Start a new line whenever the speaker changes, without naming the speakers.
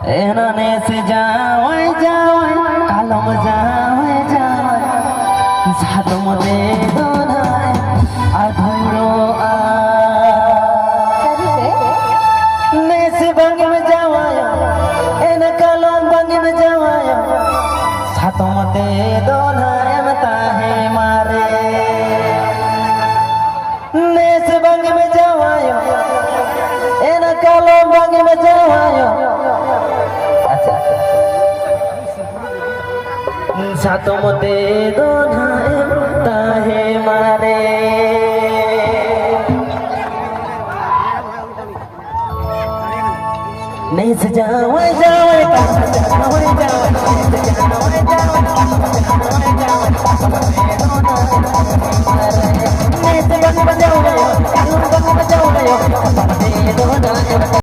एनाने से जावे जावे कालम जावे जावे सातम दे दोनाय आधुरो आ ने से बंग में जावाया एन कालम बंग में जावाया सातम दे दोनाय मता है मारे ने से बंग में जावाया एन कालम बंग में जावाया सातम दे दोनाय ताहे मारे नहीं सजावे जावे जावे जावे नहीं सजावे जावे